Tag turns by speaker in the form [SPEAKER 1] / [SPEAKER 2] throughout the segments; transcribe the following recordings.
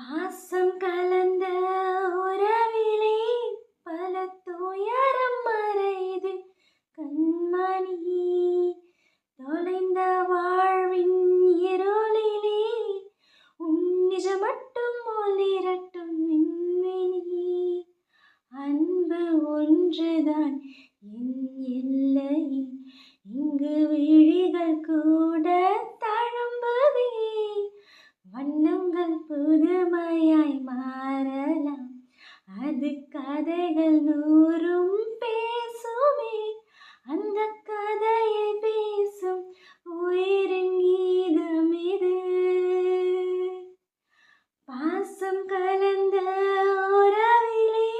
[SPEAKER 1] பாசம் கலந்த உறவிலே பல துயரம் மறைது கண்மணி. தொலைந்த வாழ்வின் இருளிலே உன் நிஜம் மட்டும் ஒளிரட்டும் விண்வெளி. அன்பு ஒன்றுதான் என் எல்லை, இங்கு விழிகள் கூட தழும்புதே. வண்ணங்கள் புதுமையாய் மாறலாம், அது கதைகள் நூறும் பேசுமே. அந்த கதையை பேசும் உயிரின் கீதம் இது. பாசம் கலந்த உறவிலே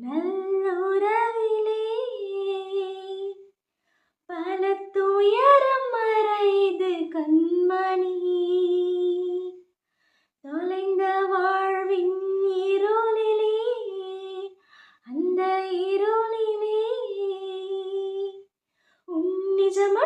[SPEAKER 1] நல்லுறவிலே பல துயரம் மறைது கண்மணி. தொலைந்த வாழ்வின் இருளிலே அந்த இருளிலே உன் நிஜம்